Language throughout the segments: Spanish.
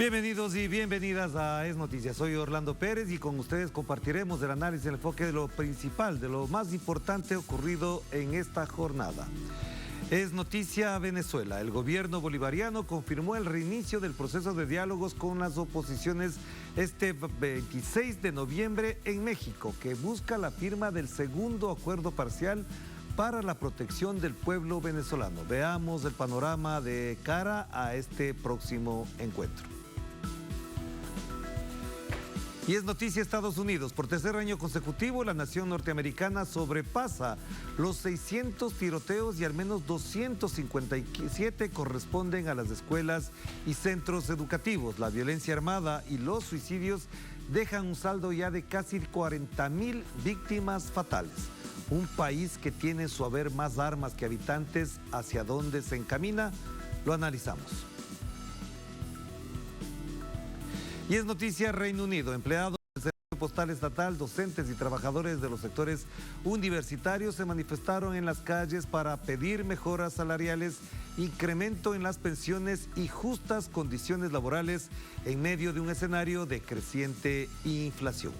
Bienvenidos y bienvenidas a Es Noticias. Soy Orlando Pérez y con ustedes compartiremos el análisis, el enfoque de lo principal, de lo más importante ocurrido en esta jornada. Es noticia Venezuela. El gobierno bolivariano confirmó el reinicio del proceso de diálogos con las oposiciones este 26 de noviembre en México, que busca la firma del segundo acuerdo parcial para la protección del pueblo venezolano. Veamos el panorama de cara a este próximo encuentro. Y es noticia Estados Unidos. Por tercer año consecutivo, la nación norteamericana sobrepasa los 600 tiroteos y al menos 257 corresponden a las escuelas y centros educativos. La violencia armada y los suicidios dejan un saldo ya de casi 40.000 víctimas fatales. Un país que tiene en su haber más armas que habitantes, ¿hacia dónde se encamina? Lo analizamos. Y es noticia Reino Unido. Empleados del Servicio Postal Estatal, docentes y trabajadores de los sectores universitarios se manifestaron en las calles para pedir mejoras salariales, incremento en las pensiones y justas condiciones laborales en medio de un escenario de creciente inflación.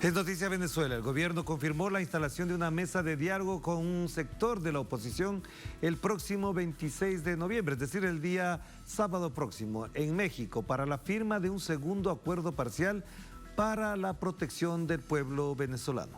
Es noticia Venezuela. El gobierno confirmó la instalación de una mesa de diálogo con un sector de la oposición el próximo 26 de noviembre, es decir, el día sábado próximo, en México, para la firma de un segundo acuerdo parcial para la protección del pueblo venezolano.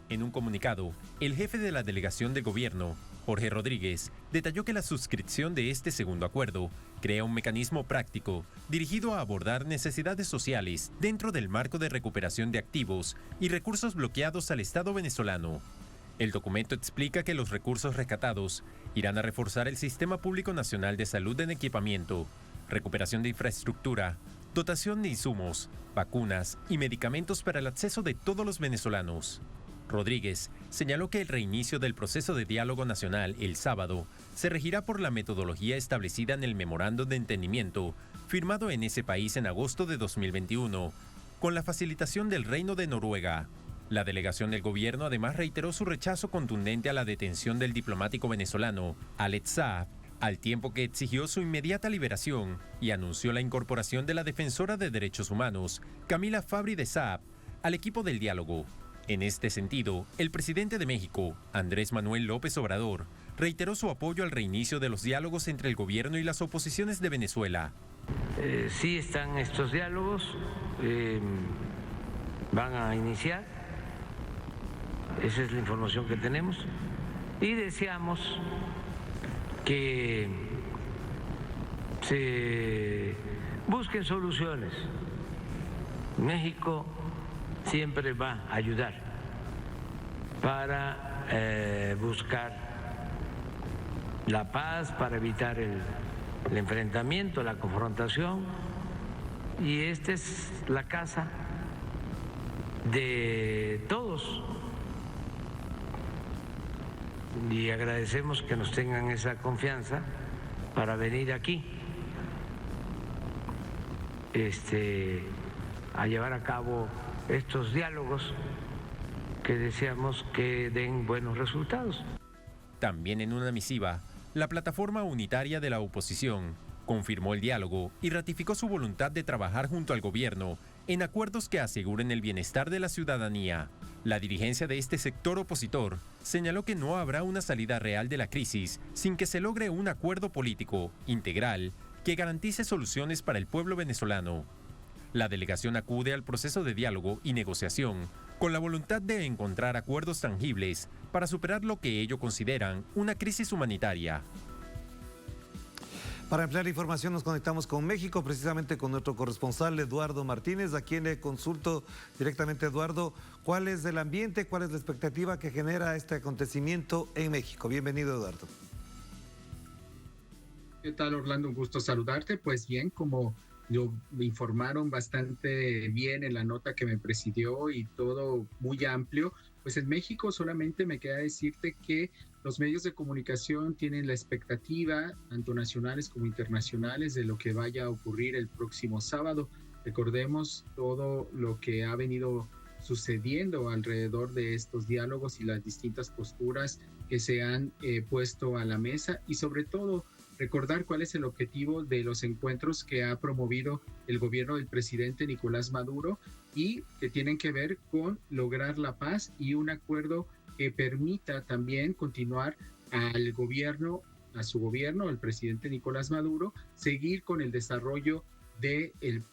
En un comunicado, el jefe de la delegación de gobierno, Jorge Rodríguez, detalló que la suscripción de este segundo acuerdo crea un mecanismo práctico dirigido a abordar necesidades sociales dentro del marco de recuperación de activos y recursos bloqueados al Estado venezolano. El documento explica que los recursos rescatados irán a reforzar el Sistema Público Nacional de Salud en equipamiento, recuperación de infraestructura, dotación de insumos, vacunas y medicamentos para el acceso de todos los venezolanos. Rodríguez señaló que el reinicio del proceso de diálogo nacional el sábado se regirá por la metodología establecida en el Memorando de Entendimiento firmado en ese país en agosto de 2021, con la facilitación del Reino de Noruega. La delegación del gobierno además reiteró su rechazo contundente a la detención del diplomático venezolano Alex Saab, al tiempo que exigió su inmediata liberación y anunció la incorporación de la defensora de derechos humanos, Camila Fabri de Saab, al equipo del diálogo. En este sentido, el presidente de México, Andrés Manuel López Obrador, reiteró su apoyo al reinicio de los diálogos entre el gobierno y las oposiciones de Venezuela. Sí están estos diálogos, van a iniciar, esa es la información que tenemos, y deseamos que se busquen soluciones. México siempre va a ayudar para buscar la paz, para evitar el enfrentamiento, la confrontación, y esta es la casa de todos y agradecemos que nos tengan esa confianza para venir aquí a llevar a cabo estos diálogos que deseamos que den buenos resultados. También en una misiva, la plataforma unitaria de la oposición confirmó el diálogo y ratificó su voluntad de trabajar junto al gobierno en acuerdos que aseguren el bienestar de la ciudadanía. La dirigencia de este sector opositor señaló que no habrá una salida real de la crisis sin que se logre un acuerdo político integral que garantice soluciones para el pueblo venezolano. La delegación acude al proceso de diálogo y negociación con la voluntad de encontrar acuerdos tangibles para superar lo que ellos consideran una crisis humanitaria. Para ampliar la información nos conectamos con México, precisamente con nuestro corresponsal Eduardo Martínez, a quien le consulto directamente. Eduardo, ¿cuál es el ambiente, cuál es la expectativa que genera este acontecimiento en México? Bienvenido, Eduardo. ¿Qué tal, Orlando? Un gusto saludarte. Pues bien, como lo informaron bastante bien en la nota que me presidió y todo muy amplio, pues en México solamente me queda decirte que los medios de comunicación tienen la expectativa, tanto nacionales como internacionales, de lo que vaya a ocurrir el próximo sábado. Recordemos todo lo que ha venido sucediendo alrededor de estos diálogos y las distintas posturas que se han puesto a la mesa, y sobre todo recordar cuál es el objetivo de los encuentros que ha promovido el gobierno del presidente Nicolás Maduro y que tienen que ver con lograr la paz y un acuerdo que permita también continuar a su gobierno, el presidente Nicolás Maduro, seguir con el desarrollo del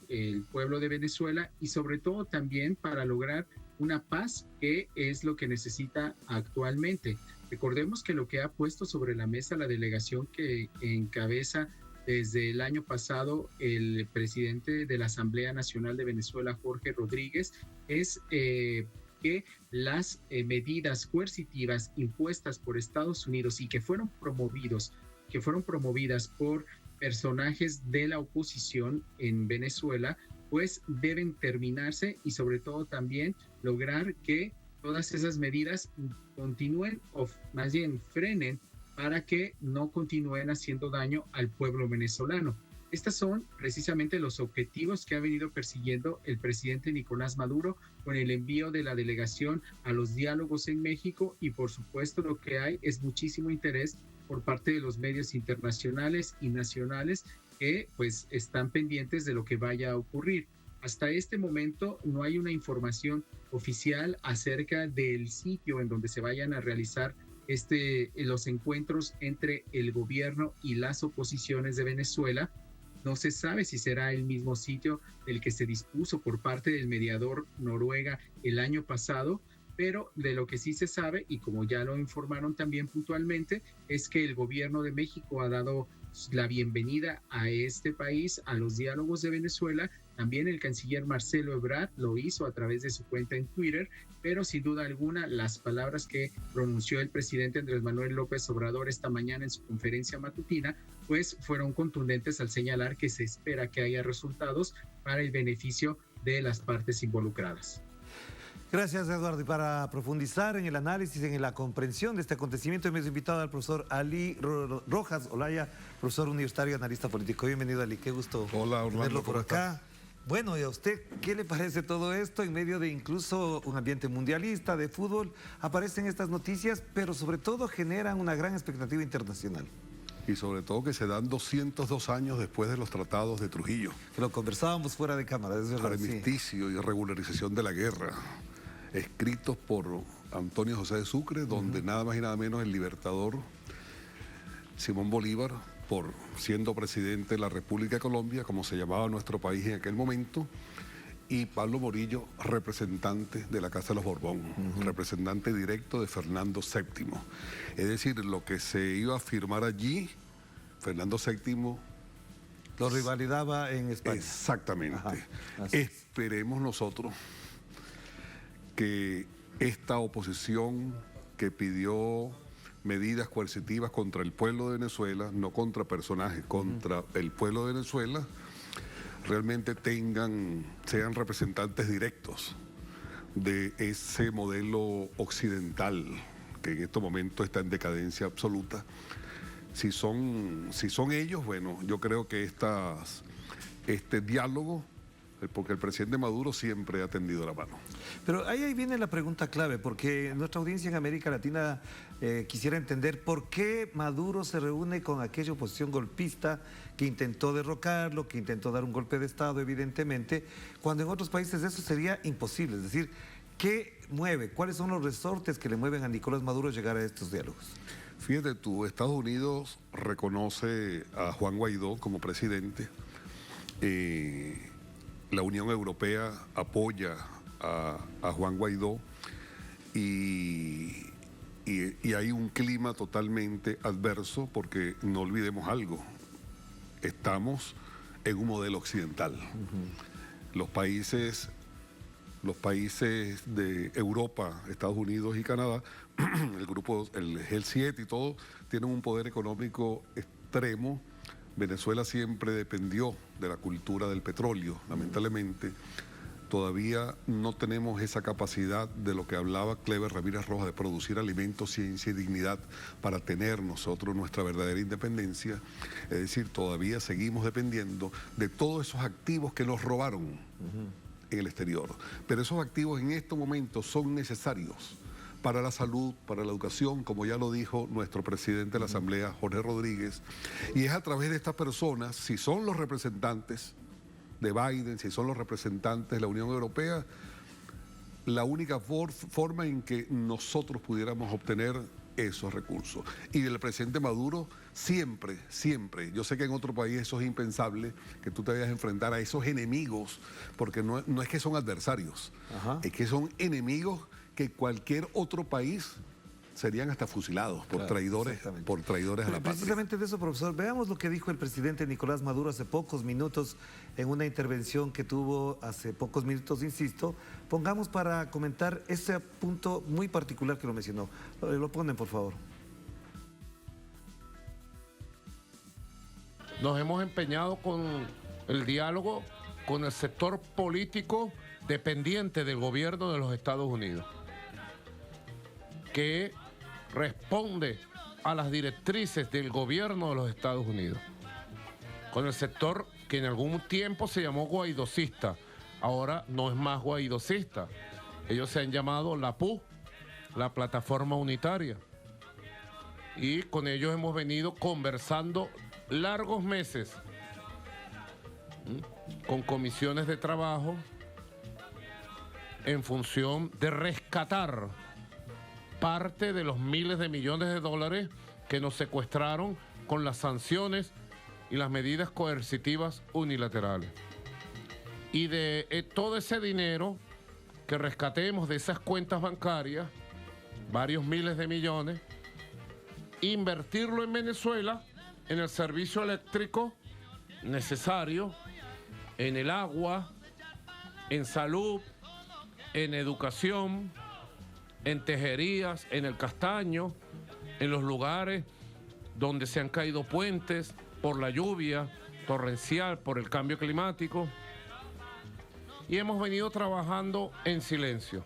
pueblo de Venezuela, y sobre todo también para lograr una paz, que es lo que necesita actualmente. Recordemos que lo que ha puesto sobre la mesa la delegación que encabeza desde el año pasado el presidente de la Asamblea Nacional de Venezuela, Jorge Rodríguez, es que las medidas coercitivas impuestas por Estados Unidos y que fueron promovidas por personajes de la oposición en Venezuela, pues deben terminarse, y sobre todo también lograr que todas esas medidas continúen, o más bien frenen, para que no continúen haciendo daño al pueblo venezolano. Estos son precisamente los objetivos que ha venido persiguiendo el presidente Nicolás Maduro con el envío de la delegación a los diálogos en México, y por supuesto lo que hay es muchísimo interés por parte de los medios internacionales y nacionales que pues están pendientes de lo que vaya a ocurrir. Hasta este momento no hay una información oficial acerca del sitio en donde se vayan a realizar los encuentros entre el gobierno y las oposiciones de Venezuela. No se sabe si será el mismo sitio del que se dispuso por parte del mediador Noruega el año pasado, pero de lo que sí se sabe, y como ya lo informaron también puntualmente, es que el gobierno de México ha dado la bienvenida a este país, a los diálogos de Venezuela. También el canciller Marcelo Ebrard lo hizo a través de su cuenta en Twitter, pero sin duda alguna las palabras que pronunció el presidente Andrés Manuel López Obrador esta mañana en su conferencia matutina, pues fueron contundentes al señalar que se espera que haya resultados para el beneficio de las partes involucradas. Gracias, Eduardo. Y para profundizar en el análisis, en la comprensión de este acontecimiento, hemos invitado al profesor Ali Rojas Olaya, profesor universitario y analista político. Bienvenido, Ali. Qué gusto verlo por acá. Bueno, ¿y a usted qué le parece todo esto en medio de incluso un ambiente mundialista de fútbol? Aparecen estas noticias, pero sobre todo generan una gran expectativa internacional. Y sobre todo que se dan 202 años después de los tratados de Trujillo. Que lo conversábamos fuera de cámara, es verdad. Armisticio y regularización de la guerra, escritos por Antonio José de Sucre, donde nada más y nada menos el libertador Simón Bolívar, siendo presidente de la República de Colombia, como se llamaba nuestro país en aquel momento, y Pablo Morillo, representante de la Casa de los Borbón, representante directo de Fernando VII. Es decir, lo que se iba a firmar allí, Fernando VII lo rivalidaba en España. Exactamente. Esperemos nosotros que esta oposición que pidió medidas coercitivas contra el pueblo de Venezuela, no contra personajes, contra el pueblo de Venezuela, realmente sean representantes directos de ese modelo occidental que en estos momentos está en decadencia absoluta. Si son ellos, bueno, yo creo que este diálogo, porque el presidente Maduro siempre ha tendido la mano. Pero ahí viene la pregunta clave, porque nuestra audiencia en América Latina quisiera entender por qué Maduro se reúne con aquella oposición golpista que intentó derrocarlo, que intentó dar un golpe de Estado, evidentemente, cuando en otros países eso sería imposible. Es decir, ¿qué mueve? ¿Cuáles son los resortes que le mueven a Nicolás Maduro llegar a estos diálogos? Fíjate tú, Estados Unidos reconoce a Juan Guaidó como presidente. La Unión Europea apoya a Juan Guaidó y hay un clima totalmente adverso, porque no olvidemos algo. estamos en un modelo occidental. Los países de Europa, Estados Unidos y Canadá, el grupo, el G7 y todo, tienen un poder económico extremo. Venezuela siempre dependió de la cultura del petróleo, lamentablemente. Todavía no tenemos esa capacidad de lo que hablaba Cleber Ramírez Rojas, de producir alimentos, ciencia y dignidad para tener nosotros nuestra verdadera independencia. Es decir, todavía seguimos dependiendo de todos esos activos que nos robaron en el exterior. Pero esos activos en estos momentos son necesarios para la salud, para la educación, como ya lo dijo nuestro presidente de la Asamblea, Jorge Rodríguez. Y es a través de estas personas, si son los representantes de Biden, si son los representantes de la Unión Europea, la única forma en que nosotros pudiéramos obtener esos recursos. Y el presidente Maduro siempre, yo sé que en otro país eso es impensable, que tú te vayas a enfrentar a esos enemigos, porque no es que son adversarios, es que son enemigos que cualquier otro país serían hasta fusilados por traidores a la patria. Precisamente de eso, profesor, veamos lo que dijo el presidente Nicolás Maduro hace pocos minutos en una intervención que tuvo hace pocos minutos, insisto. Pongamos para comentar ese punto muy particular que lo mencionó. Lo ponen, por favor. Nos hemos empeñado con el diálogo con el sector político dependiente del gobierno de los Estados Unidos, que responde a las directrices del gobierno de los Estados Unidos, con el sector que en algún tiempo se llamó guaidocista, ahora no es más guaidocista, ellos se han llamado la PU, la Plataforma Unitaria, y con ellos hemos venido conversando largos meses, con comisiones de trabajo en función de rescatar parte de los miles de millones de dólares que nos secuestraron con las sanciones y las medidas coercitivas unilaterales. Y de todo ese dinero que rescatemos de esas cuentas bancarias, varios miles de millones, invertirlo en Venezuela, en el servicio eléctrico necesario, en el agua, en salud, en educación, en tejerías, en el castaño, en los lugares donde se han caído puentes por la lluvia torrencial, por el cambio climático. Y hemos venido trabajando en silencio.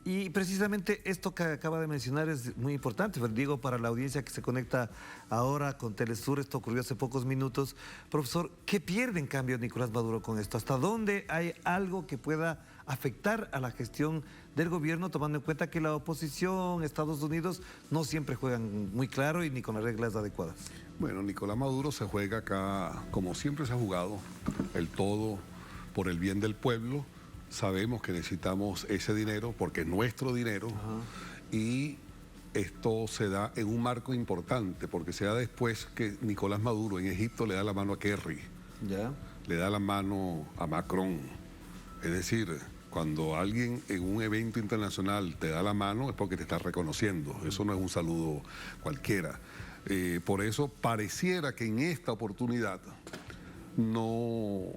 Y precisamente esto que acaba de mencionar es muy importante, digo, para la audiencia que se conecta ahora con Telesur, esto ocurrió hace pocos minutos. Profesor, ¿qué pierde en cambio Nicolás Maduro con esto? ¿Hasta dónde hay algo que pueda afectar a la gestión del gobierno, tomando en cuenta que la oposición, Estados Unidos, no siempre juegan muy claro y ni con las reglas adecuadas? Bueno, Nicolás Maduro se juega acá, como siempre se ha jugado, el todo por el bien del pueblo. Sabemos que necesitamos ese dinero porque es nuestro dinero. Y esto se da en un marco importante porque se da después que Nicolás Maduro en Egipto le da la mano a Kerry, le da la mano a Macron. Es decir, cuando alguien en un evento internacional te da la mano es porque te está reconociendo. Eso no es un saludo cualquiera. Por eso pareciera que en esta oportunidad no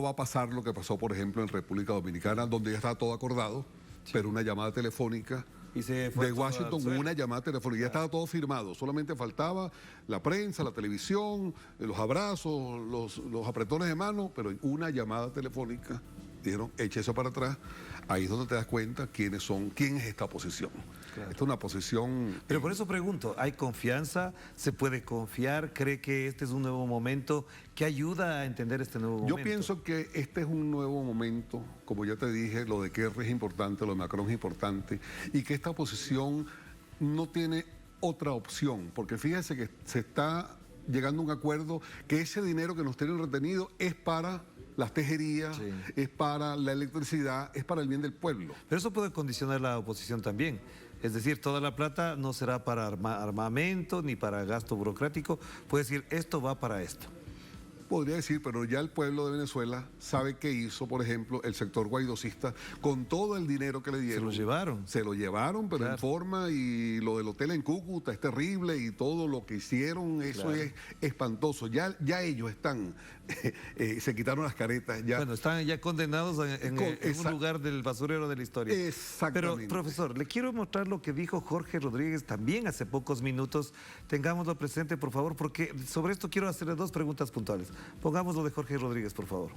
va a pasar lo que pasó, por ejemplo, en República Dominicana, donde ya estaba todo acordado, pero una llamada telefónica de Washington, una llamada telefónica, ya estaba todo firmado, solamente faltaba la prensa, la televisión, los abrazos, los apretones de mano, pero una llamada telefónica, dijeron, eche eso para atrás. Ahí es donde te das cuenta quién es esta oposición. Esta es una posición... Pero por eso pregunto, ¿hay confianza? ¿Se puede confiar? ¿Cree que este es un nuevo momento? ¿Qué ayuda a entender este nuevo momento? Yo pienso que este es un nuevo momento, como ya te dije, lo de Kerry es importante, lo de Macron es importante, y que esta oposición no tiene otra opción, porque fíjese que se está llegando a un acuerdo que ese dinero que nos tienen retenido es para las tejerías, es para la electricidad, es para el bien del pueblo. Pero eso puede condicionar la oposición también. Es decir, toda la plata no será para armamento ni para gasto burocrático. Puede decir, esto va para esto. podría decir, pero ya el pueblo de Venezuela sabe qué hizo, por ejemplo, el sector guaidocista con todo el dinero que le dieron. Se lo llevaron. Se lo llevaron, pero en forma, y lo del hotel en Cúcuta es terrible, y todo lo que hicieron, eso es espantoso. Ya ellos están, se quitaron las caretas. Ya. Bueno, están ya condenados en un lugar del basurero de la historia. Exactamente. Pero, profesor, le quiero mostrar lo que dijo Jorge Rodríguez también hace pocos minutos. Tengámoslo presente, por favor, porque sobre esto quiero hacerle dos preguntas puntuales. Pongámoslo de Jorge Rodríguez, por favor.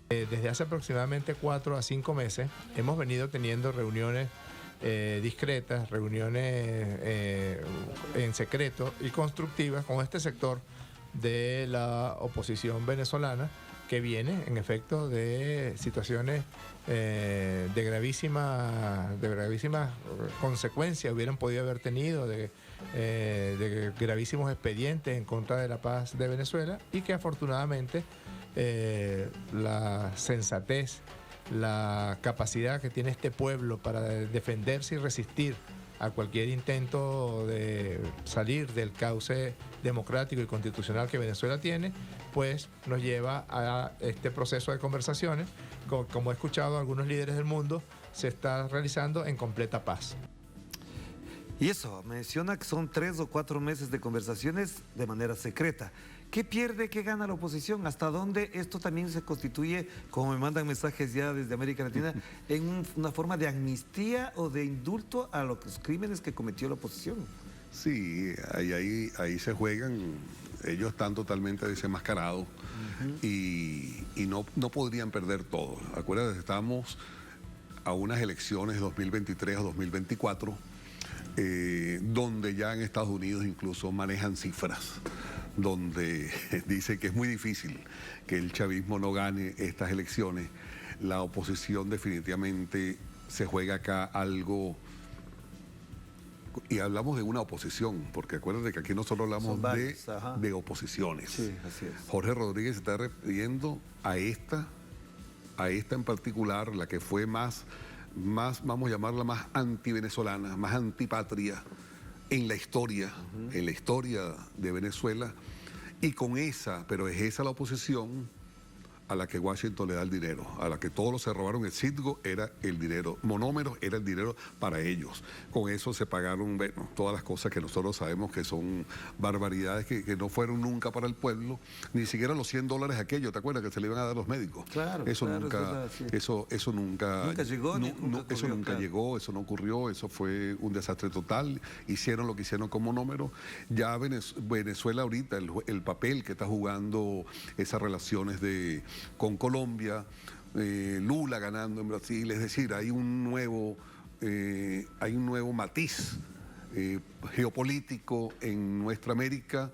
Desde hace aproximadamente 4 a 5 meses hemos venido teniendo reuniones discretas, reuniones en secreto y constructivas con este sector de la oposición venezolana, que viene en efecto de situaciones de gravísimas consecuencias hubieran podido haber tenido, de gravísimos expedientes en contra de la paz de Venezuela, y que afortunadamente la sensatez, la capacidad que tiene este pueblo para defenderse y resistir a cualquier intento de salir del cauce democrático y constitucional que Venezuela tiene, pues nos lleva a este proceso de conversaciones, como he escuchado a algunos líderes del mundo, se está realizando en completa paz. Y eso, menciona que son 3 o 4 meses de conversaciones de manera secreta. ¿Qué pierde, qué gana la oposición? ¿Hasta dónde esto también se constituye, como me mandan mensajes ya desde América Latina, en una forma de amnistía o de indulto a los crímenes que cometió la oposición? Sí, ahí se juegan, ellos están totalmente desenmascarados y no podrían perder todo. Acuérdate, estamos a unas elecciones 2023 o 2024, donde ya en Estados Unidos incluso manejan cifras, donde dice que es muy difícil que el chavismo no gane estas elecciones. La oposición definitivamente se juega acá algo, y hablamos de una oposición, porque acuérdate que aquí no solo hablamos de oposiciones. Sí, así es. Jorge Rodríguez se está refiriendo a esta en particular, la que fue más, vamos a llamarla más antivenezolana, más antipatria en la historia, de Venezuela, y con esa, pero es esa la oposición a la que Washington le da el dinero, a la que todos los se robaron. El Citgo era el dinero, monómeros era el dinero para ellos. Con eso se pagaron, bueno, todas las cosas que nosotros sabemos que son barbaridades que no fueron nunca para el pueblo, ni siquiera los $100 aquellos, ¿te acuerdas? Que se le iban a dar los médicos. Claro, eso claro, nunca, eso nunca llegó, eso nunca llegó, eso no ocurrió, eso fue un desastre total. Hicieron lo que hicieron con monómeros. Ya Venezuela ahorita, el papel que está jugando esas relaciones con Colombia, Lula ganando en Brasil, es decir, hay un nuevo matiz geopolítico en nuestra América.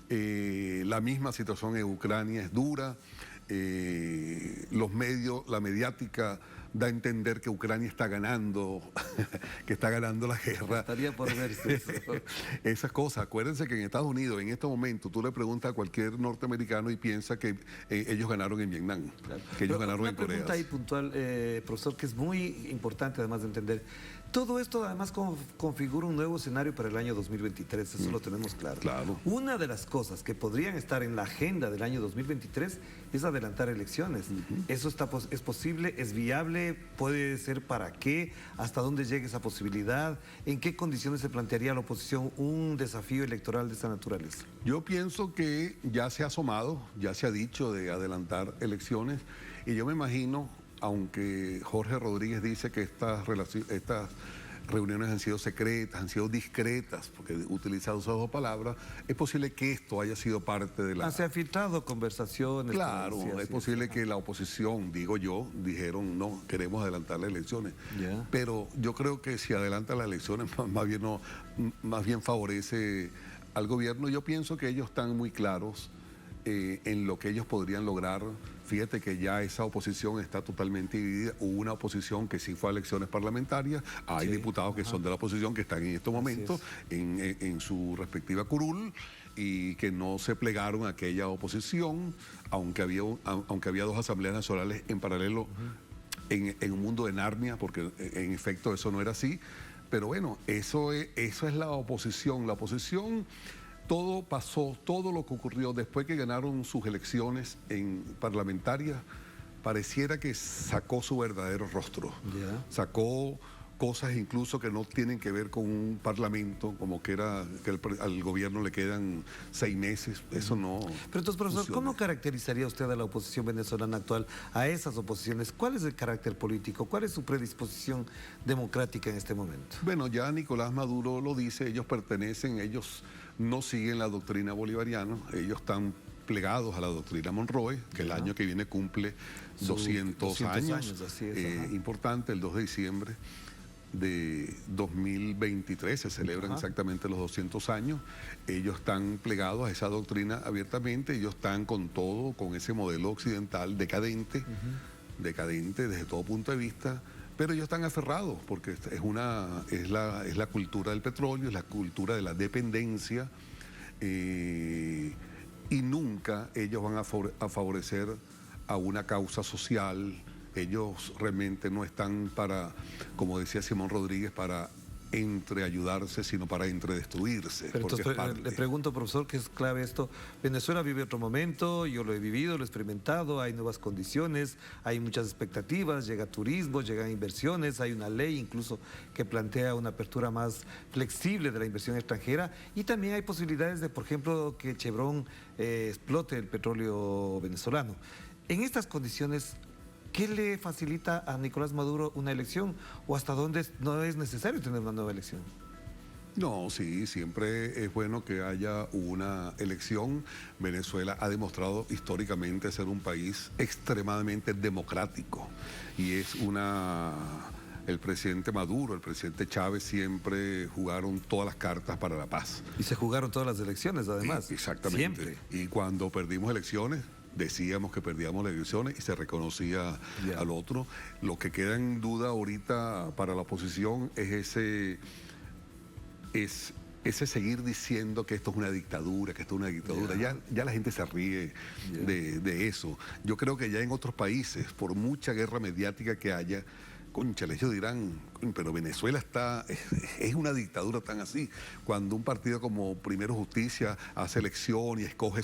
La misma situación en Ucrania es dura. Los medios, la mediática da a entender que Ucrania está ganando, que está ganando la guerra. Estaría por verse eso. Esas cosas. Acuérdense que en Estados Unidos, en este momento, tú le preguntas a cualquier norteamericano y piensa que ellos ganaron en Vietnam, Claro. que ellos Pero ganaron en Corea. Una pregunta ahí puntual, profesor, que es muy importante además de entender. Todo esto además configura un nuevo escenario para el año 2023, eso lo tenemos claro. Claro. Una de las cosas que podrían estar en la agenda del año 2023 es adelantar elecciones. ¿Eso es posible? ¿Es viable? ¿Puede ser para qué? ¿Hasta dónde llega esa posibilidad? ¿En qué condiciones se plantearía a la oposición un desafío electoral de esta naturaleza? Yo pienso que ya se ha asomado, ya se ha dicho de adelantar elecciones, y yo me imagino, aunque Jorge Rodríguez dice que estas reuniones han sido secretas, han sido discretas, porque utiliza esas dos palabras, es posible que esto haya sido parte de la... Se han filtrado conversaciones. Claro, es posible que la oposición, digo yo, dijeron, no, queremos adelantar las elecciones. Ya. Pero yo creo que si adelanta las elecciones, más bien favorece al gobierno. Yo pienso que ellos están muy claros en lo que ellos podrían lograr. Fíjate que ya esa oposición está totalmente dividida. Hubo una oposición que sí fue a elecciones parlamentarias. Hay diputados que son de la oposición que están en estos momentos en su respectiva curul y que no se plegaron a aquella oposición, aunque había dos asambleas nacionales en paralelo en un mundo de Narnia, porque en efecto eso no era así. Pero bueno, eso es la oposición. La oposición todo pasó, todo lo que ocurrió después que ganaron sus elecciones parlamentarias, pareciera que sacó su verdadero rostro. Ya. Sacó cosas incluso que no tienen que ver con un parlamento, como que al gobierno le quedan 6 meses, eso no. Pero entonces, profesor, funciona. ¿cómo caracterizaría usted a la oposición venezolana actual, a esas oposiciones? ¿Cuál es el carácter político? ¿Cuál es su predisposición democrática en este momento? Bueno, ya Nicolás Maduro lo dice, ellos no siguen la doctrina bolivariana, ellos están plegados a la doctrina Monroe, que el año que viene cumple 200 años, así es, importante, el 2 de diciembre de 2023 se celebran exactamente los 200 años. Ellos están plegados a esa doctrina abiertamente, ellos están con todo, con ese modelo occidental decadente desde todo punto de vista, pero ellos están aferrados porque es la cultura del petróleo, es la cultura de la dependencia, y nunca ellos van a favorecer a una causa social. Ellos realmente no están para, como decía Simón Rodríguez, para entreayudarse, sino para entredestruirse. Pero entonces le pregunto, profesor, que es clave esto. Venezuela vive otro momento, yo lo he vivido, lo he experimentado, hay nuevas condiciones, hay muchas expectativas, llega turismo, llegan inversiones, hay una ley incluso que plantea una apertura más flexible de la inversión extranjera y también hay posibilidades de, por ejemplo, que Chevron explote el petróleo venezolano. En estas condiciones, ¿qué le facilita a Nicolás Maduro una elección o hasta dónde no es necesario tener una nueva elección? No, sí, siempre es bueno que haya una elección. Venezuela ha demostrado históricamente ser un país extremadamente democrático y el presidente Maduro, el presidente Chávez siempre jugaron todas las cartas para la paz. Y se jugaron todas las elecciones, además. Exactamente. Siempre. Y cuando perdimos elecciones, decíamos que perdíamos las elecciones y se reconocía al otro. Lo que queda en duda ahorita para la oposición es ese seguir diciendo que esto es una dictadura, que esto es una dictadura. Ya la gente se ríe de eso. Yo creo que ya en otros países, por mucha guerra mediática que haya, cónchale, ellos dirán, pero Venezuela es una dictadura tan así. Cuando un partido como Primero Justicia hace elección y escoge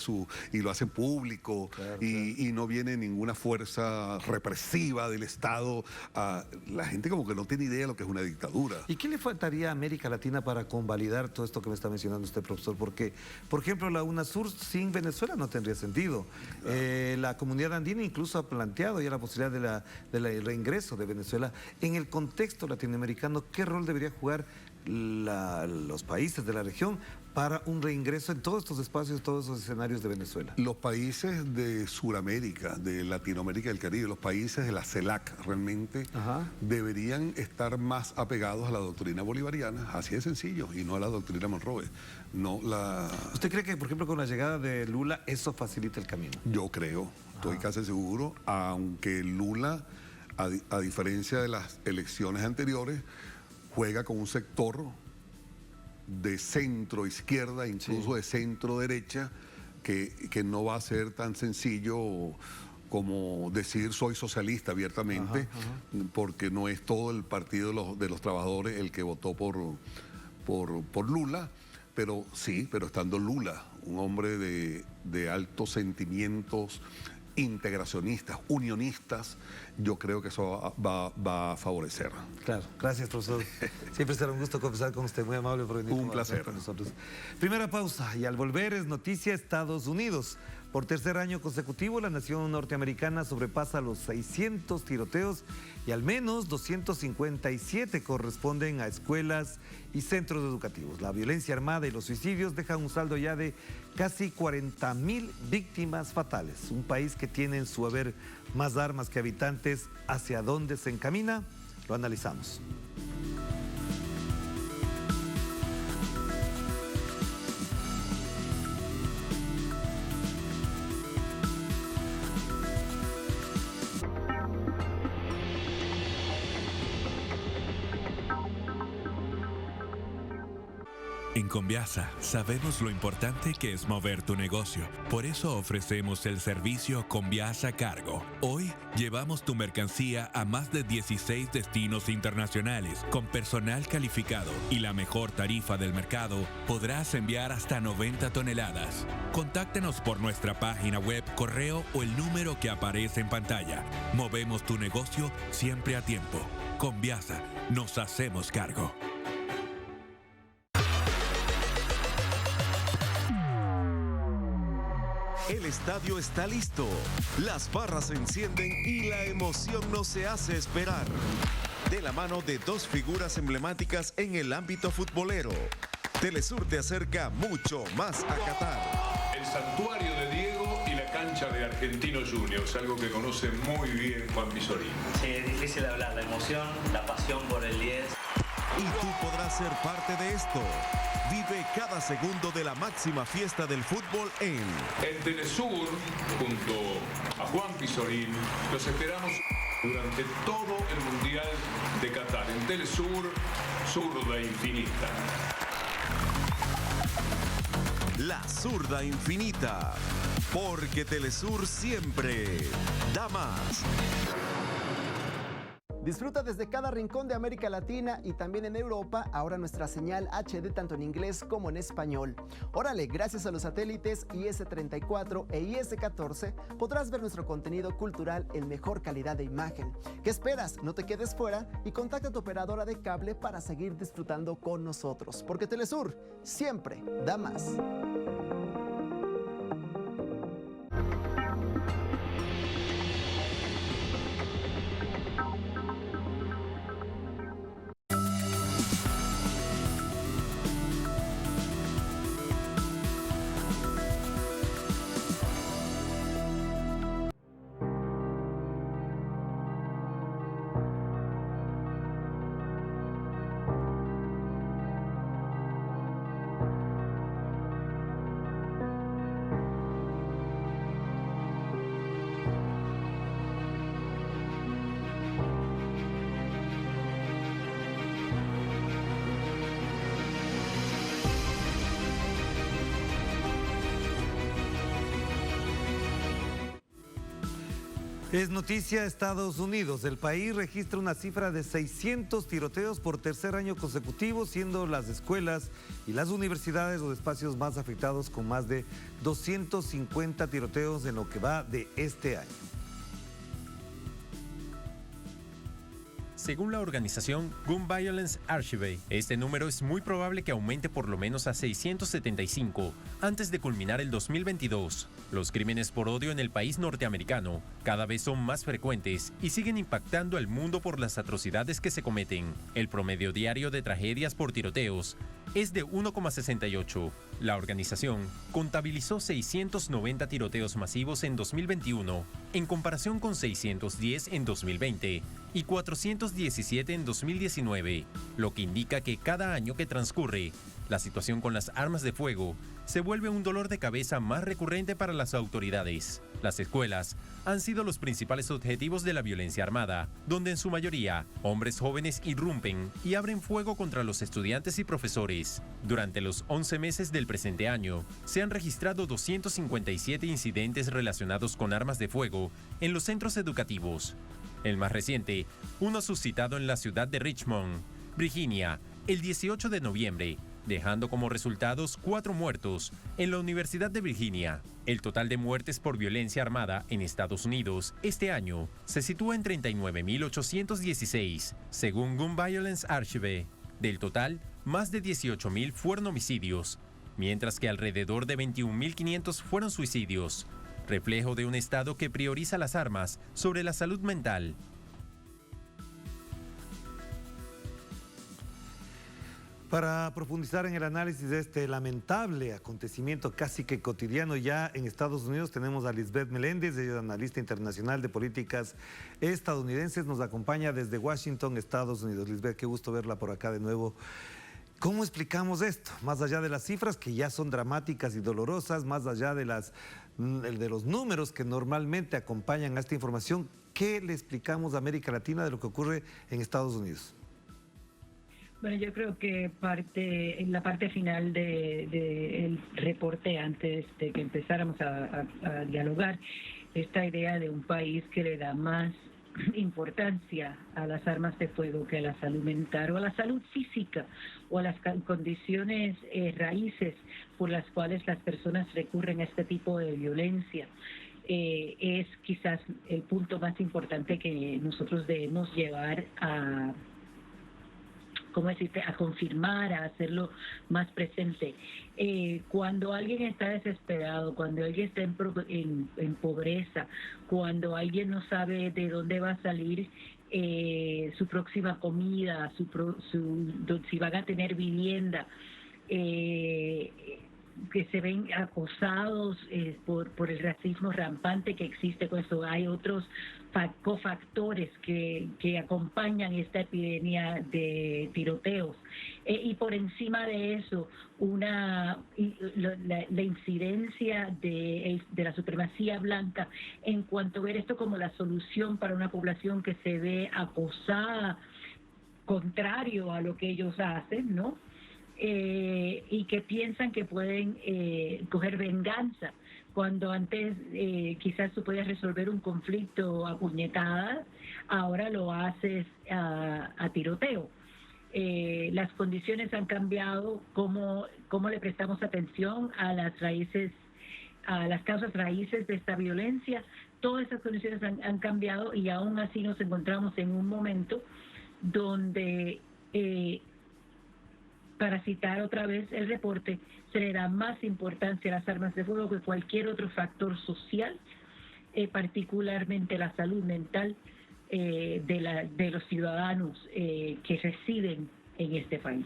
y lo hace público, y no viene ninguna fuerza represiva del Estado, la gente como que no tiene idea de lo que es una dictadura. ¿Y qué le faltaría a América Latina para convalidar todo esto que me está mencionando usted, profesor? Porque, por ejemplo, la UNASUR sin Venezuela no tendría sentido. La comunidad andina incluso ha planteado ya la posibilidad del reingreso de Venezuela. En el contexto latinoamericano, ¿qué rol debería jugar los países de la región para un reingreso en todos estos espacios, todos esos escenarios de Venezuela? Los países de Sudamérica, de Latinoamérica y del Caribe, los países de la CELAC realmente deberían estar más apegados a la doctrina bolivariana, así de sencillo, y no a la doctrina Monroe. ¿Usted cree que, por ejemplo, con la llegada de Lula, eso facilita el camino? Yo creo, estoy casi seguro, aunque Lula, a diferencia de las elecciones anteriores, juega con un sector de centro izquierda, incluso de centro derecha, que no va a ser tan sencillo como decir soy socialista abiertamente, porque no es todo el partido de los trabajadores el que votó por Lula, pero estando Lula, un hombre de altos sentimientos integracionistas, unionistas, yo creo que eso va a favorecer. Claro, gracias, profesor. Siempre será un gusto conversar con usted, muy amable por venir. Un placer. Con nosotros. Primera pausa y al volver es noticia Estados Unidos. Por tercer año consecutivo, la nación norteamericana sobrepasa los 600 tiroteos y al menos 257 corresponden a escuelas y centros educativos. La violencia armada y los suicidios dejan un saldo ya de casi 40.000 víctimas fatales. Un país que tiene en su haber más armas que habitantes. ¿Hacia dónde se encamina? Lo analizamos. En En Conviasa sabemos lo importante que es mover tu negocio. Por eso ofrecemos el servicio Conviasa Cargo. Hoy llevamos tu mercancía a más de 16 destinos internacionales. Con personal calificado y la mejor tarifa del mercado, podrás enviar hasta 90 toneladas. Contáctenos por nuestra página web, correo o el número que aparece en pantalla. Movemos tu negocio siempre a tiempo. Conviasa, nos hacemos cargo. El estadio está listo, las barras se encienden y la emoción no se hace esperar. De la mano de dos figuras emblemáticas en el ámbito futbolero, Telesur te acerca mucho más a Qatar. El santuario de Diego y la cancha de Argentinos Juniors, algo que conoce muy bien Juan Pizorín. Sí, es difícil de hablar, la emoción, la pasión por el 10. Y tú podrás ser parte de esto. Vive cada segundo de la máxima fiesta del fútbol en Telesur, junto a Juan Pizorín, los esperamos durante todo el Mundial de Qatar. En Telesur, zurda infinita. La zurda infinita, porque Telesur siempre da más. Disfruta desde cada rincón de América Latina y también en Europa ahora nuestra señal HD tanto en inglés como en español. Órale, gracias a los satélites IS-34 e IS-14 podrás ver nuestro contenido cultural en mejor calidad de imagen. ¿Qué esperas? No te quedes fuera y contacta a tu operadora de cable para seguir disfrutando con nosotros, porque Telesur siempre da más. Es noticia Estados Unidos. El país registra una cifra de 600 tiroteos por tercer año consecutivo, siendo las escuelas y las universidades los espacios más afectados, con más de 250 tiroteos en lo que va de este año. Según la organización Gun Violence Archive, este número es muy probable que aumente por lo menos a 675 antes de culminar el 2022. Los crímenes por odio en el país norteamericano cada vez son más frecuentes y siguen impactando al mundo por las atrocidades que se cometen. El promedio diario de tragedias por tiroteos es de 1,68. La organización contabilizó 690 tiroteos masivos en 2021, en comparación con 610 en 2020 y 417 en 2019, lo que indica que cada año que transcurre, la situación con las armas de fuego se vuelve un dolor de cabeza más recurrente para las autoridades. Las escuelas han sido los principales objetivos de la violencia armada, donde en su mayoría hombres jóvenes irrumpen y abren fuego contra los estudiantes y profesores. Durante los 11 meses del presente año, se han registrado 257 incidentes relacionados con armas de fuego en los centros educativos. El más reciente, uno suscitado en la ciudad de Richmond, Virginia, el 18 de noviembre, dejando como resultados 4 muertos en la Universidad de Virginia. El total de muertes por violencia armada en Estados Unidos este año se sitúa en 39.816, según Gun Violence Archive. Del total, más de 18.000 fueron homicidios, mientras que alrededor de 21.500 fueron suicidios, reflejo de un Estado que prioriza las armas sobre la salud mental. Para profundizar en el análisis de este lamentable acontecimiento casi que cotidiano ya en Estados Unidos, tenemos a Lisbeth Meléndez, ella es analista internacional de políticas estadounidenses, nos acompaña desde Washington, Estados Unidos. Lisbeth, qué gusto verla por acá de nuevo. ¿Cómo explicamos esto? Más allá de las cifras que ya son dramáticas y dolorosas, más allá de los números que normalmente acompañan a esta información, ¿qué le explicamos a América Latina de lo que ocurre en Estados Unidos? Bueno, yo creo que en la parte final del reporte, antes de que empezáramos a dialogar, esta idea de un país que le da más importancia a las armas de fuego que a la salud mental o a la salud física o a las condiciones raíces por las cuales las personas recurren a este tipo de violencia. Es quizás el punto más importante que nosotros debemos llevar a confirmar, a hacerlo más presente. Cuando alguien está desesperado, cuando alguien está en pobreza, cuando alguien no sabe de dónde va a salir su próxima comida, si van a tener vivienda, que se ven acosados por el racismo rampante que existe, pues hay otros cofactores que acompañan esta epidemia de tiroteos. Y por encima de eso, la incidencia de la supremacía blanca en cuanto a ver esto como la solución para una población que se ve acosada, contrario a lo que ellos hacen, ¿no? Y que piensan que pueden coger venganza, cuando antes quizás tú podías resolver un conflicto a puñetadas, ahora lo haces a tiroteo. Las condiciones han cambiado, cómo le prestamos atención a las raíces, a las causas raíces de esta violencia. Todas esas condiciones han cambiado y aún así nos encontramos en un momento donde para citar otra vez el reporte, se le da más importancia a las armas de fuego que cualquier otro factor social, particularmente la salud mental de los ciudadanos que residen en este país.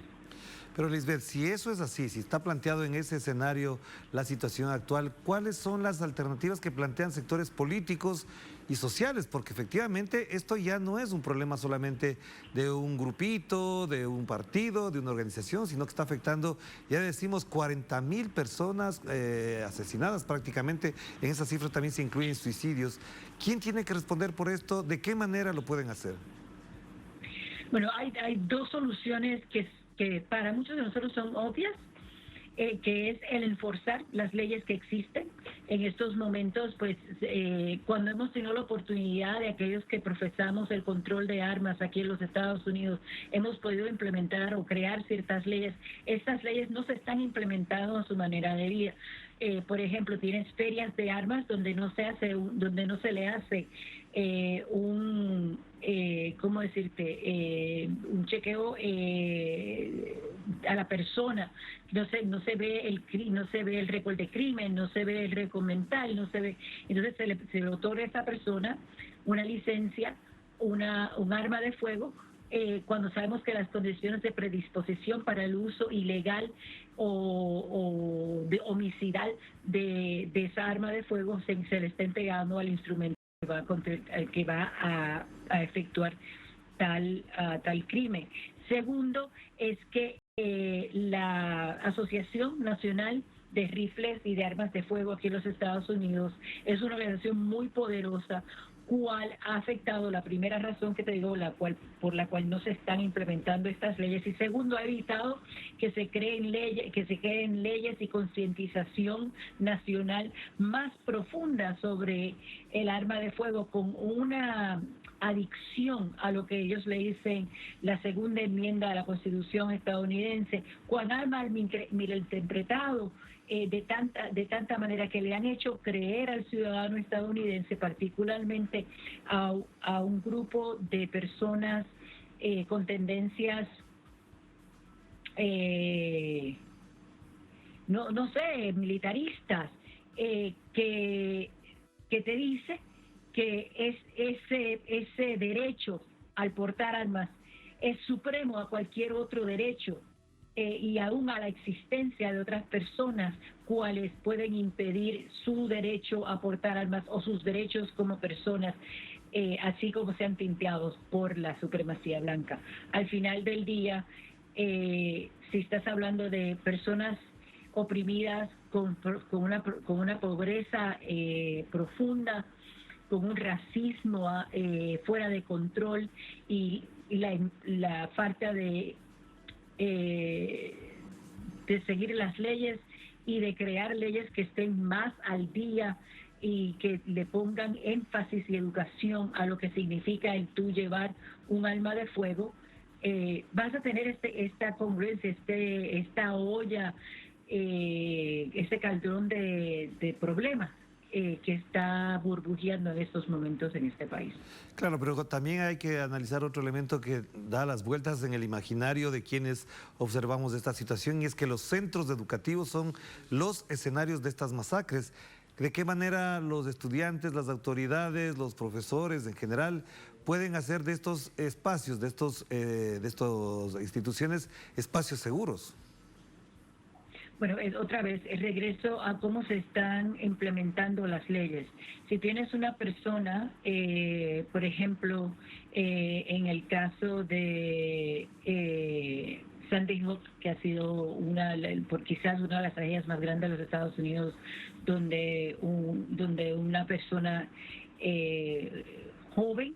Pero Lisbeth, si eso es así, si está planteado en ese escenario la situación actual, ¿cuáles son las alternativas que plantean sectores políticos y sociales? Porque efectivamente esto ya no es un problema solamente de un grupito, de un partido, de una organización, sino que está afectando, ya decimos, 40,000 personas asesinadas prácticamente. En esa cifra también se incluyen suicidios. ¿Quién tiene que responder por esto? ¿De qué manera lo pueden hacer? Bueno, hay dos soluciones que para muchos de nosotros son obvias, que es el enforzar las leyes que existen. En estos momentos, pues, cuando hemos tenido la oportunidad de aquellos que profesamos el control de armas aquí en los Estados Unidos, hemos podido implementar o crear ciertas leyes. Estas leyes no se están implementando a su manera de vida. Por ejemplo, tienes ferias de armas donde no se le hace un chequeo a la persona, no se ve el récord de crimen, no se ve el récord mental, entonces se le otorga a esa persona una licencia, un arma de fuego, cuando sabemos que las condiciones de predisposición para el uso ilegal o homicidal de esa arma de fuego se le está entregando al instrumento que va a efectuar tal crimen. Segundo, es que la Asociación Nacional de Rifles y de Armas de Fuego aquí en los Estados Unidos es una organización muy poderosa, cual ha afectado, la primera razón que te digo, por la cual no se están implementando estas leyes, y segundo, ha evitado que se creen leyes y concientización nacional más profunda sobre el arma de fuego, con una adicción a lo que ellos le dicen la segunda enmienda a la Constitución estadounidense, con arma malinterpretado de tanta manera que le han hecho creer al ciudadano estadounidense, particularmente a un grupo de personas con tendencias militaristas, que te dice que ese derecho al portar armas es supremo a cualquier otro derecho, y aún a la existencia de otras personas cuales pueden impedir su derecho a portar armas o sus derechos como personas, así como sean tinteados por la supremacía blanca. Al final del día, si estás hablando de personas oprimidas con una pobreza profunda, con un racismo fuera de control y la falta de de seguir las leyes y de crear leyes que estén más al día y que le pongan énfasis y educación a lo que significa el tú llevar un arma de fuego, vas a tener esta congruencia, esta olla, este caldrón de problemas que está burbujeando en estos momentos en este país. Claro, pero también hay que analizar otro elemento que da las vueltas en el imaginario de quienes observamos esta situación, y es que los centros educativos son los escenarios de estas masacres. ¿De qué manera los estudiantes, las autoridades, los profesores en general pueden hacer de estos espacios, de estas instituciones, espacios seguros? Bueno, otra vez, el regreso a cómo se están implementando las leyes. Si tienes una persona, por ejemplo, en el caso de Sandy Hook, que ha sido quizás una de las tragedias más grandes de los Estados Unidos, donde una persona joven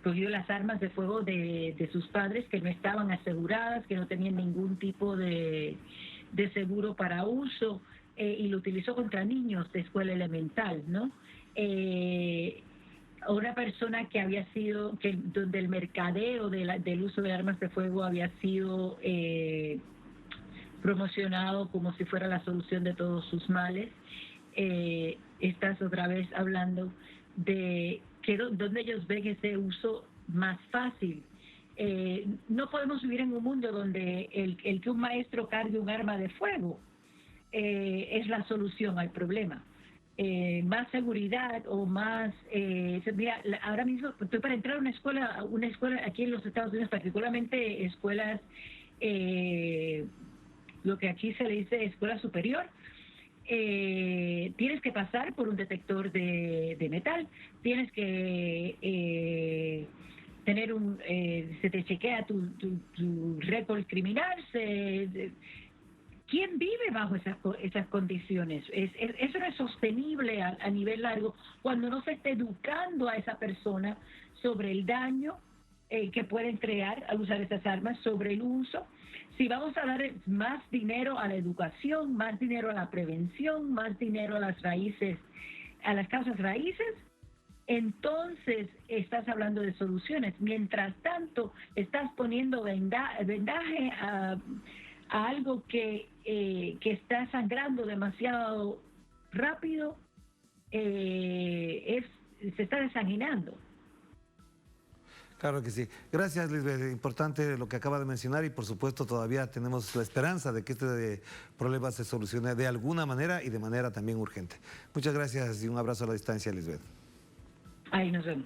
cogió las armas de fuego de sus padres, que no estaban aseguradas, que no tenían ningún tipo de seguro para uso, y lo utilizó contra niños de escuela elemental, ¿no? Una persona que había sido, donde el mercadeo del uso de armas de fuego había sido promocionado como si fuera la solución de todos sus males. Estás otra vez hablando de donde ellos ven ese uso más fácil. No podemos vivir en un mundo donde el que un maestro cargue un arma de fuego es la solución al problema. Más seguridad o más... mira, ahora mismo estoy para entrar a una escuela aquí en los Estados Unidos, particularmente escuelas, lo que aquí se le dice escuela superior. Tienes que pasar por un detector de metal, tienes que tener se te chequea tu récord criminal. ¿Quién vive bajo esas condiciones? Eso no es sostenible a nivel largo cuando no se está educando a esa persona sobre el daño que pueden crear al usar esas armas, sobre el uso. Si vamos a dar más dinero a la educación, más dinero a la prevención, más dinero a las raíces, a las causas raíces, entonces estás hablando de soluciones. Mientras tanto, estás poniendo vendaje a algo que está sangrando demasiado rápido, se está desanguinando. Claro que sí. Gracias, Lisbeth. Importante lo que acaba de mencionar, y por supuesto todavía tenemos la esperanza de que este problema se solucione de alguna manera y de manera también urgente. Muchas gracias y un abrazo a la distancia, Lisbeth. Ahí nos vemos.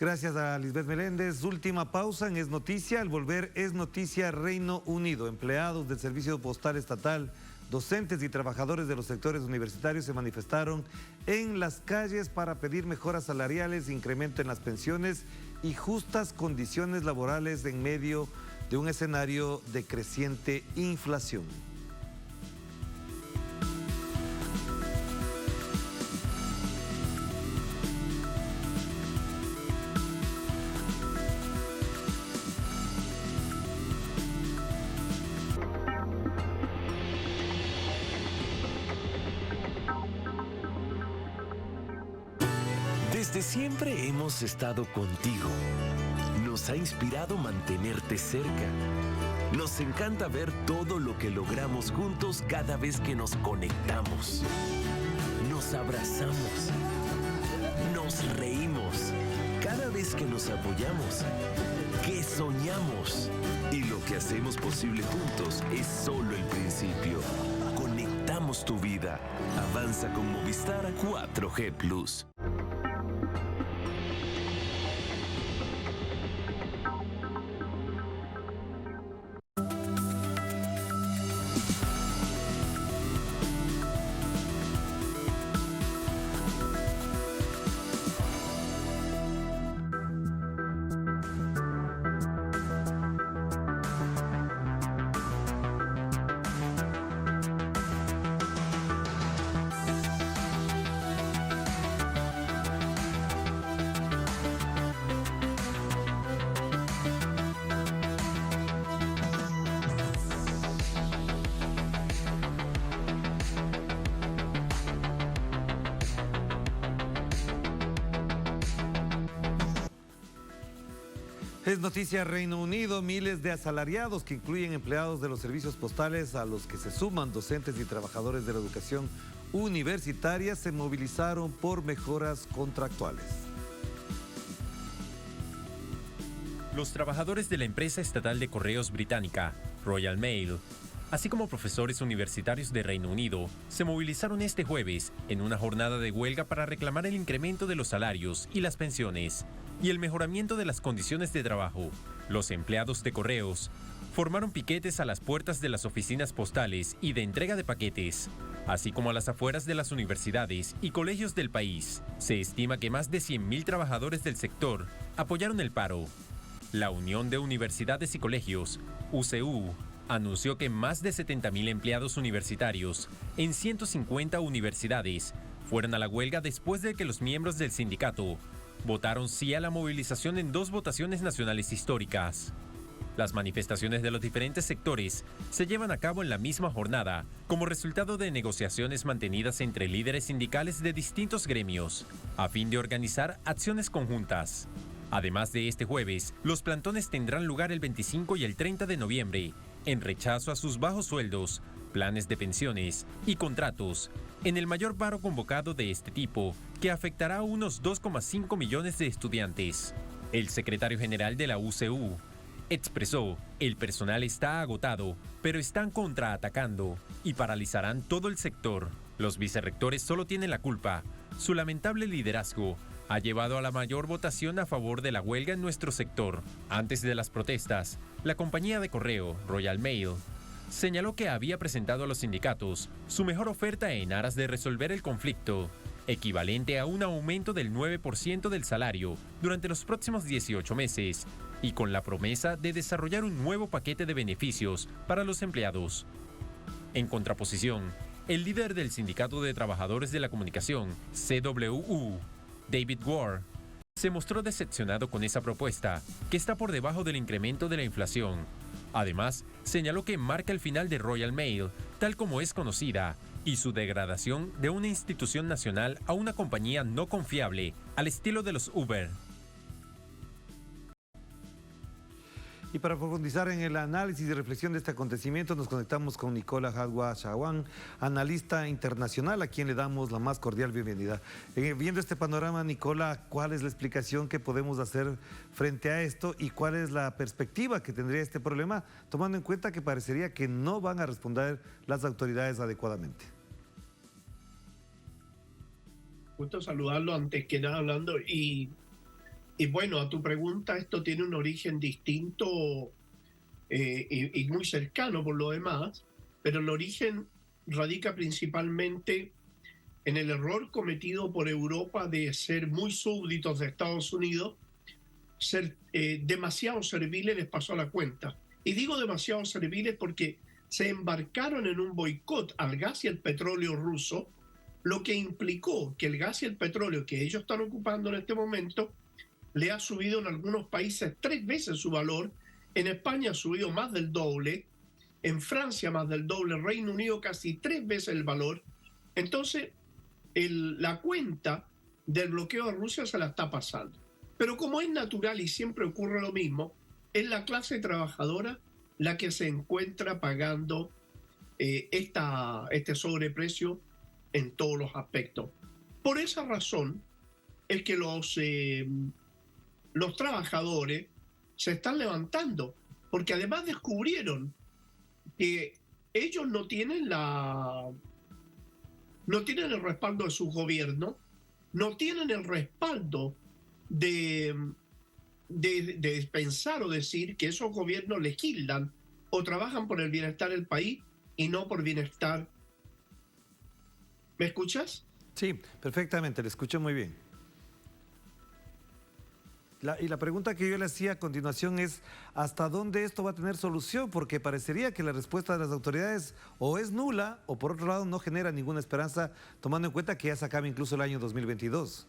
Gracias a Lisbeth Meléndez. Última pausa en Es Noticia. Al volver, Es Noticia Reino Unido. Empleados del Servicio Postal Estatal, docentes y trabajadores de los sectores universitarios se manifestaron en las calles para pedir mejoras salariales, incremento en las pensiones y justas condiciones laborales en medio de un escenario de creciente inflación. Desde siempre hemos estado contigo. Nos ha inspirado mantenerte cerca. Nos encanta ver todo lo que logramos juntos cada vez que nos conectamos. Nos abrazamos. Nos reímos. Cada vez que nos apoyamos. Que soñamos. Y lo que hacemos posible juntos es solo el principio. Conectamos tu vida. Avanza con Movistar 4G Plus. Es noticia Reino Unido, miles de asalariados que incluyen empleados de los servicios postales a los que se suman docentes y trabajadores de la educación universitaria se movilizaron por mejoras contractuales. Los trabajadores de la empresa estatal de correos británica, Royal Mail, así como profesores universitarios de Reino Unido, se movilizaron este jueves en una jornada de huelga para reclamar el incremento de los salarios y las pensiones y el mejoramiento de las condiciones de trabajo. Los empleados de correos formaron piquetes a las puertas de las oficinas postales y de entrega de paquetes, así como a las afueras de las universidades y colegios del país. Se estima que más de 100.000 trabajadores del sector apoyaron el paro. La Unión de Universidades y Colegios, UCU, anunció que más de 70.000 empleados universitarios en 150 universidades fueron a la huelga después de que los miembros del sindicato votaron sí a la movilización en 2 votaciones nacionales históricas. Las manifestaciones de los diferentes sectores se llevan a cabo en la misma jornada como resultado de negociaciones mantenidas entre líderes sindicales de distintos gremios a fin de organizar acciones conjuntas. Además de este jueves, los plantones tendrán lugar el 25 y el 30 de noviembre en rechazo a sus bajos sueldos, planes de pensiones y contratos, en el mayor paro convocado de este tipo, que afectará a unos 2,5 millones de estudiantes. El secretario general de la UCU expresó: el personal está agotado, pero están contraatacando y paralizarán todo el sector. Los vicerrectores solo tienen la culpa. Su lamentable liderazgo ha llevado a la mayor votación a favor de la huelga en nuestro sector. Antes de las protestas, la compañía de correo, Royal Mail, señaló que había presentado a los sindicatos su mejor oferta en aras de resolver el conflicto, equivalente a un aumento del 9% del salario durante los próximos 18 meses, y con la promesa de desarrollar un nuevo paquete de beneficios para los empleados. En contraposición, el líder del Sindicato de Trabajadores de la Comunicación, CWU, David Ward, se mostró decepcionado con esa propuesta, que está por debajo del incremento de la inflación. Además, señaló que marca el final de Royal Mail, tal como es conocida, y su degradación de una institución nacional a una compañía no confiable, al estilo de los Uber. Y para profundizar en el análisis y reflexión de este acontecimiento, nos conectamos con Nicola Hadwa Chawan, analista internacional, a quien le damos la más cordial bienvenida. Viendo este panorama, Nicola, ¿cuál es la explicación que podemos hacer frente a esto y cuál es la perspectiva que tendría este problema, tomando en cuenta que parecería que no van a responder las autoridades adecuadamente? Gusto saludarlo antes que nada hablando y bueno, a tu pregunta, esto tiene un origen distinto y muy cercano por lo demás, pero el origen radica principalmente en el error cometido por Europa de ser muy súbditos de Estados Unidos, ser demasiado serviles les pasó a la cuenta. Y digo demasiado serviles porque se embarcaron en un boicot al gas y el petróleo ruso, lo que implicó que el gas y el petróleo que ellos están ocupando en este momento le ha subido en algunos países 3 veces su valor. En España ha subido más del doble, en Francia más del doble, Reino Unido casi 3 veces el valor. Entonces, la cuenta del bloqueo de Rusia se la está pasando. Pero como es natural y siempre ocurre lo mismo, es la clase trabajadora la que se encuentra pagando este sobreprecio en todos los aspectos. Por esa razón es que los trabajadores se están levantando, porque además descubrieron que ellos no tienen el respaldo de su gobierno, no tienen el respaldo de pensar o decir que esos gobiernos legislan o trabajan por el bienestar del país y no por bienestar. ¿Me escuchas? Sí, perfectamente, le escucho muy bien. Y la pregunta que yo le hacía a continuación es ¿hasta dónde esto va a tener solución? Porque parecería que la respuesta de las autoridades o es nula o por otro lado no genera ninguna esperanza, tomando en cuenta que ya se acaba incluso el año 2022.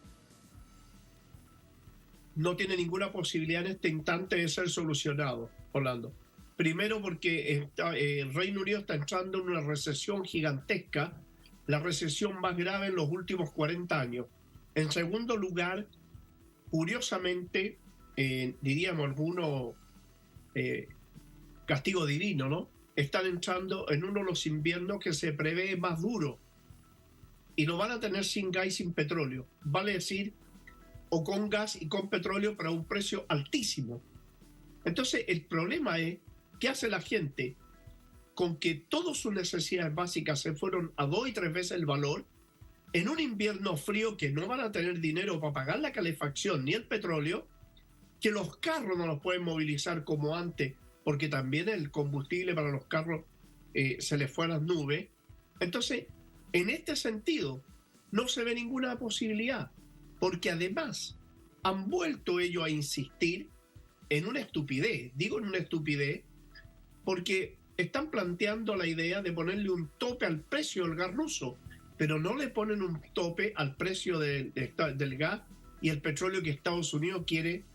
No tiene ninguna posibilidad en este instante de ser solucionado, Orlando. Primero porque el Reino Unido está entrando en una recesión gigantesca, la recesión más grave en los últimos 40 años. En segundo lugar, curiosamente, diríamos algunos, castigo divino, ¿no? Están entrando en uno de los inviernos que se prevé más duro y lo van a tener sin gas y sin petróleo, vale decir, o con gas y con petróleo, pero a un precio altísimo. Entonces el problema es, ¿qué hace la gente? Con que todas sus necesidades básicas se fueron a 2 y 3 veces el valor, en un invierno frío que no van a tener dinero para pagar la calefacción ni el petróleo, que los carros no los pueden movilizar como antes, porque también el combustible para los carros se les fue a las nubes. Entonces, en este sentido, no se ve ninguna posibilidad, porque además han vuelto ellos a insistir en una estupidez. Digo en una estupidez porque están planteando la idea de ponerle un tope al precio del gas ruso, pero no le ponen un tope al precio del gas y el petróleo que Estados Unidos quiere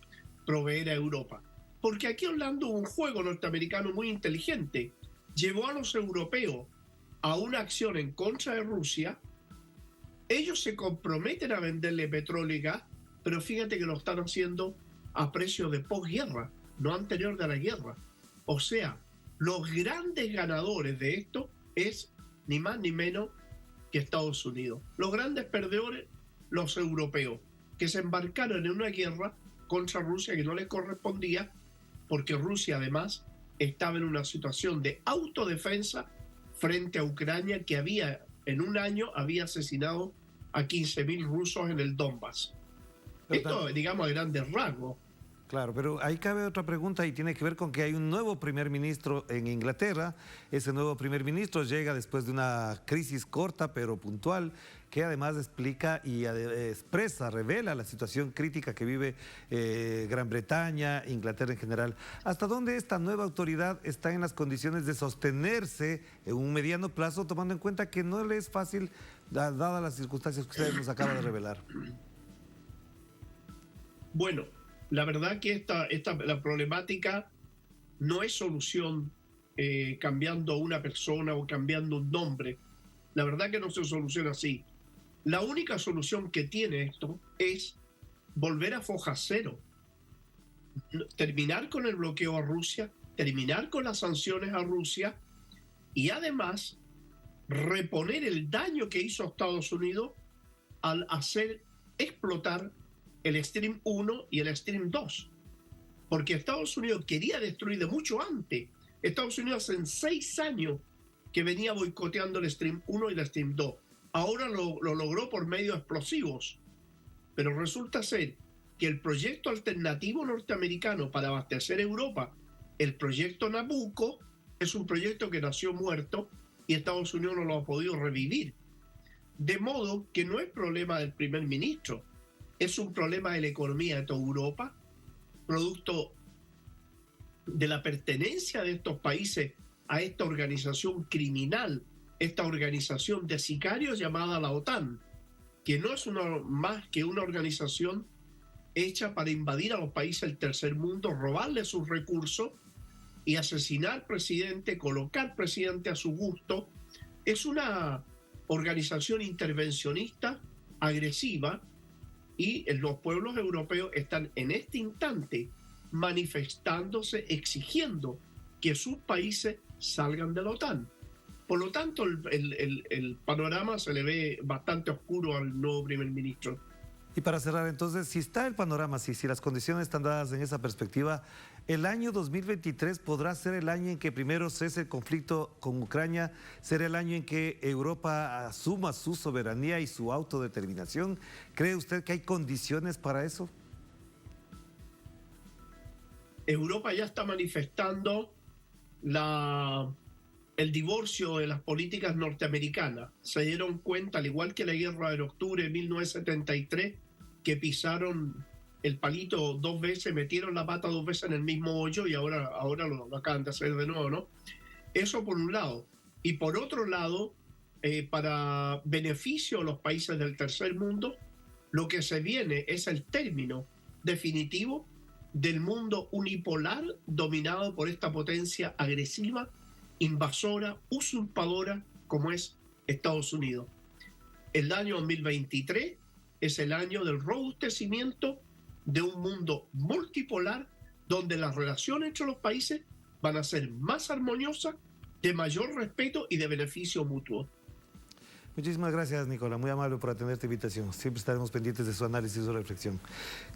proveer a Europa. Porque aquí hablando un juego norteamericano muy inteligente, llevó a los europeos a una acción en contra de Rusia. Ellos se comprometen a venderle petróleo y gas, pero fíjate que lo están haciendo a precio de posguerra, no anterior de la guerra. O sea, los grandes ganadores de esto es ni más ni menos que Estados Unidos. Los grandes perdedores, los europeos, que se embarcaron en una guerra contra Rusia que no les correspondía, porque Rusia además estaba en una situación de autodefensa frente a Ucrania, que en un año había asesinado a 15.000 rusos en el Donbass. Esto, digamos, a grandes rasgos. Claro, pero ahí cabe otra pregunta y tiene que ver con que hay un nuevo primer ministro en Inglaterra. Ese nuevo primer ministro llega después de una crisis corta pero puntual, que además explica y expresa, revela la situación crítica que vive Gran Bretaña, Inglaterra en general. ¿Hasta dónde esta nueva autoridad está en las condiciones de sostenerse en un mediano plazo, tomando en cuenta que no le es fácil, dadas las circunstancias que usted nos acaba de revelar? Bueno, la verdad que la problemática no es solución cambiando una persona o cambiando un nombre. La verdad que no se soluciona así. La única solución que tiene esto es volver a foja cero. Terminar con el bloqueo a Rusia, terminar con las sanciones a Rusia y además reponer el daño que hizo Estados Unidos al hacer explotar el Stream 1 y el Stream 2. Porque Estados Unidos quería destruir de mucho antes. Estados Unidos hace 6 años que venía boicoteando el Stream 1 y el Stream 2. Ahora lo logró por medio de explosivos. Pero resulta ser que el proyecto alternativo norteamericano para abastecer Europa, el proyecto Nabucco, es un proyecto que nació muerto y Estados Unidos no lo ha podido revivir. De modo que no es problema del primer ministro, es un problema de la economía de toda Europa, producto de la pertenencia de estos países a esta organización criminal, esta organización de sicarios llamada la OTAN, que no es más que una organización hecha para invadir a los países del tercer mundo, robarle sus recursos y asesinar al presidente, colocar presidente a su gusto. Es una organización intervencionista, agresiva, y los pueblos europeos están en este instante manifestándose, exigiendo que sus países salgan de la OTAN. Por lo tanto, el panorama se le ve bastante oscuro al nuevo primer ministro. Y para cerrar, entonces, si está el panorama, si las condiciones están dadas en esa perspectiva, ¿el año 2023 podrá ser el año en que primero cese el conflicto con Ucrania? ¿Será el año en que Europa asuma su soberanía y su autodeterminación? ¿Cree usted que hay condiciones para eso? Europa ya está manifestando el divorcio de las políticas norteamericanas. Se dieron cuenta, al igual que la guerra de octubre de 1973, que pisaron el palito 2 veces, metieron la pata 2 veces en el mismo hoyo y ahora lo acaban de hacer de nuevo, ¿no? Eso por un lado. Y por otro lado, para beneficio de los países del tercer mundo, lo que se viene es el término definitivo del mundo unipolar dominado por esta potencia agresiva, invasora, usurpadora como es Estados Unidos. El año 2023 es el año del robustecimiento de un mundo multipolar donde las relaciones entre los países van a ser más armoniosas, de mayor respeto y de beneficio mutuo. Muchísimas gracias, Nicolás, muy amable por atender esta invitación. Siempre estaremos pendientes de su análisis y su reflexión.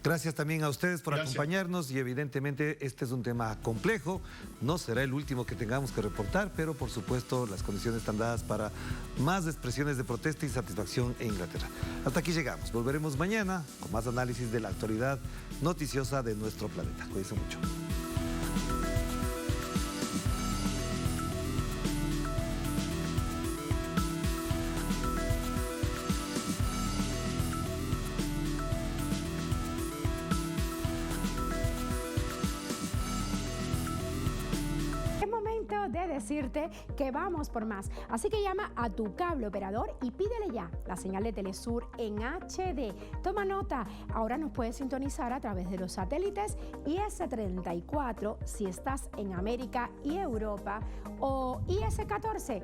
Gracias también a ustedes por acompañarnos y evidentemente este es un tema complejo, no será el último que tengamos que reportar, pero por supuesto las condiciones están dadas para más expresiones de protesta y satisfacción en Inglaterra. Hasta aquí llegamos, volveremos mañana con más análisis de la actualidad noticiosa de nuestro planeta. Cuídense mucho. De decirte que vamos por más. Así que llama a tu cable operador y pídele ya la señal de Telesur en HD. Toma nota, ahora nos puedes sintonizar a través de los satélites IS-34 si estás en América y Europa o IS-14